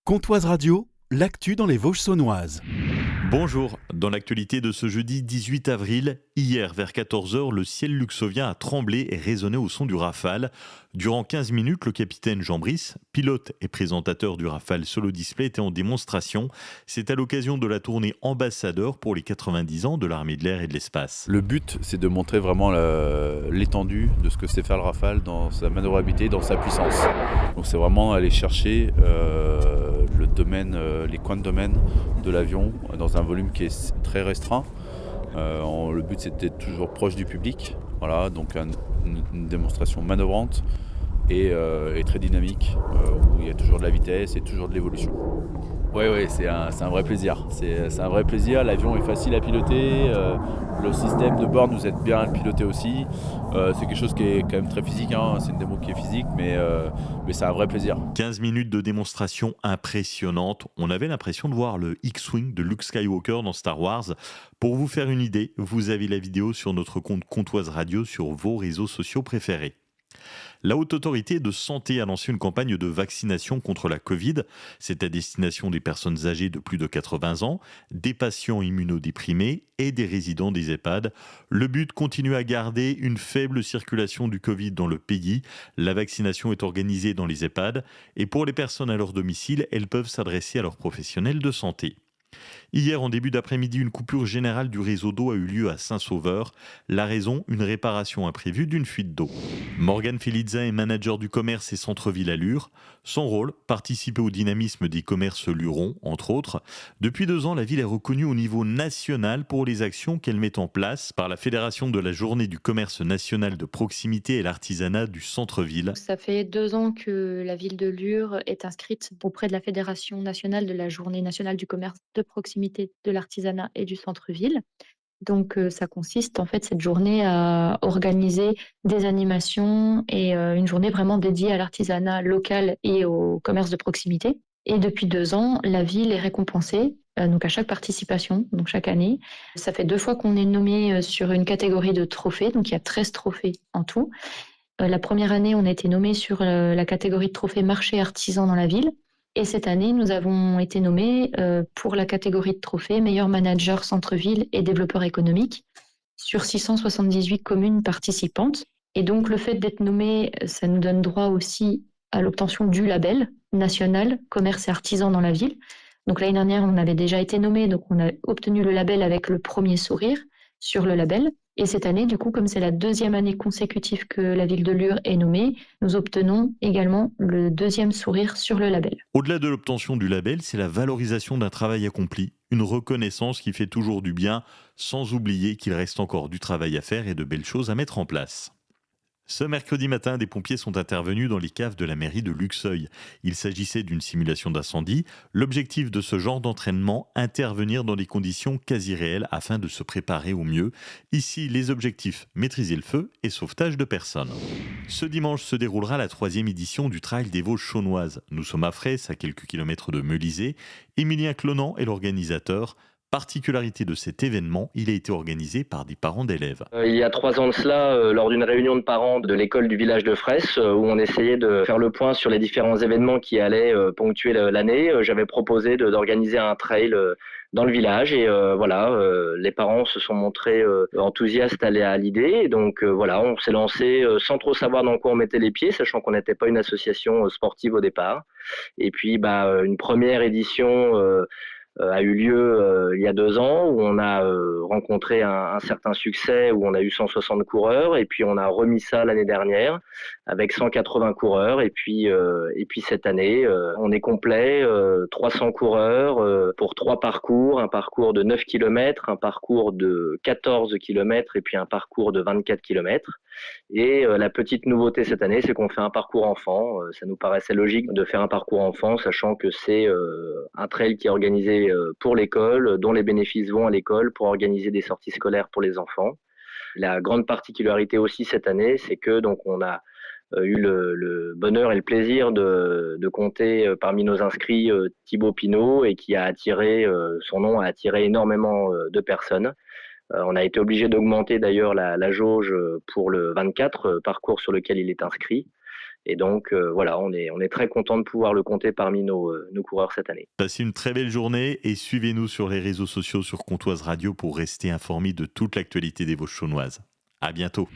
Comtoise Radio, l'actu dans les Vosges saunoises. Bonjour, dans l'actualité de ce jeudi 18 avril, hier vers 14 heures, le ciel luxovien a tremblé et résonné au son du Rafale. Durant 15 minutes, le capitaine Jean Brice, pilote et présentateur du Rafale Solo Display, était en démonstration. C'est à l'occasion de la tournée ambassadeur pour les 90 ans de l'armée de l'air et de l'espace. Le but, c'est de montrer vraiment l'étendue de ce que sait faire le Rafale dans sa manœuvrabilité, dans sa puissance. Donc c'est vraiment aller chercher le domaine, les coins de domaine de l'avion dans un volume qui est très restreint. Le but, c'était toujours proche du public. Voilà, donc une démonstration manœuvrante et très dynamique, où il y a toujours de la vitesse et toujours de l'évolution. Oui, c'est un vrai plaisir. C'est un vrai plaisir. L'avion est facile à piloter. Le système de bord nous aide bien à le piloter aussi. C'est quelque chose qui est quand même très physique. C'est une démo qui est physique, mais c'est un vrai plaisir. 15 minutes de démonstration impressionnante. On avait l'impression de voir le X-Wing de Luke Skywalker dans Star Wars. Pour vous faire une idée, vous avez la vidéo sur notre compte Comtoise Radio sur vos réseaux sociaux préférés. La Haute Autorité de Santé a lancé une campagne de vaccination contre la Covid. C'est à destination des personnes âgées de plus de 80 ans, des patients immunodéprimés et des résidents des EHPAD. Le but, continue à garder une faible circulation du Covid dans le pays. La vaccination est organisée dans les EHPAD et pour les personnes à leur domicile, elles peuvent s'adresser à leurs professionnels de santé. Hier, en début d'après-midi, une coupure générale du réseau d'eau a eu lieu à Saint-Sauveur. La raison, une réparation imprévue d'une fuite d'eau. Morgane Felizza est manager du commerce et centre-ville à Lure. Son rôle, participer au dynamisme des commerces lurons, entre autres. Depuis 2 ans, la ville est reconnue au niveau national pour les actions qu'elle met en place par la Fédération de la Journée du commerce national de proximité et l'artisanat du centre-ville. Ça fait 2 ans que la ville de Lure est inscrite auprès de la Fédération nationale de la Journée nationale du commerce de proximité, de l'artisanat et du centre-ville. Donc, ça consiste en fait cette journée à organiser des animations et une journée vraiment dédiée à l'artisanat local et au commerce de proximité. Et depuis 2 ans, la ville est récompensée, donc à chaque participation, donc chaque année. Ça fait 2 fois qu'on est nommé, sur une catégorie de trophées, donc il y a 13 trophées en tout. La première année, on a été nommé sur la catégorie de trophée marché artisan dans la ville. Et cette année, nous avons été nommés pour la catégorie de trophée meilleur manager centre-ville et développeur économique sur 678 communes participantes. Et donc, le fait d'être nommé, ça nous donne droit aussi à l'obtention du label national commerce et artisan dans la ville. Donc, l'année dernière, on avait déjà été nommé, donc on a obtenu le label avec le premier sourire sur le label. Et cette année, du coup, comme c'est la 2e année consécutive que la ville de Lure est nommée, nous obtenons également le 2e sourire sur le label. Au-delà de l'obtention du label, c'est la valorisation d'un travail accompli, une reconnaissance qui fait toujours du bien, sans oublier qu'il reste encore du travail à faire et de belles choses à mettre en place. Ce mercredi matin, des pompiers sont intervenus dans les caves de la mairie de Luxeuil. Il s'agissait d'une simulation d'incendie. L'objectif de ce genre d'entraînement, intervenir dans des conditions quasi réelles afin de se préparer au mieux. Ici, les objectifs, maîtriser le feu et sauvetage de personnes. Ce dimanche se déroulera la 3e édition du Trail des Vosges saunoises. Nous sommes à Fraisse, à quelques kilomètres de Melisée. Émilien Clonant est l'organisateur. Particularité de cet événement, il a été organisé par des parents d'élèves. Il y a 3 ans de cela, lors d'une réunion de parents de l'école du village de Fraisse, où on essayait de faire le point sur les différents événements qui allaient ponctuer l'année, j'avais proposé d'organiser un trail dans le village et les parents se sont montrés enthousiastes à l'idée. Et donc on s'est lancé sans trop savoir dans quoi on mettait les pieds, sachant qu'on n'était pas une association sportive au départ. Et puis une première édition a eu lieu il y a 2 ans, où on a rencontré un certain succès, où on a eu 160 coureurs, et puis on a remis ça l'année dernière avec 180 coureurs, et puis cette année on est complet, 300 coureurs pour 3 parcours, un parcours de 9 km, un parcours de 14 km et puis un parcours de 24 km. Et la petite nouveauté cette année, c'est qu'on fait un parcours enfant. Ça nous paraissait logique de faire un parcours enfant, sachant que c'est un trail qui est organisé pour l'école, dont les bénéfices vont à l'école pour organiser des sorties scolaires pour les enfants. La grande particularité aussi cette année, c'est que donc on a eu le bonheur et le plaisir de compter parmi nos inscrits Thibaut Pinot, et qui a attiré, son nom a attiré énormément de personnes. On a été obligé d'augmenter d'ailleurs la jauge pour le 24 parcours sur lequel il est inscrit. Et donc voilà, on est très content de pouvoir le compter parmi nos coureurs cette année. Passez une très belle journée et suivez-nous sur les réseaux sociaux sur Comtoise Radio pour rester informés de toute l'actualité des Vosges saunoises. À bientôt.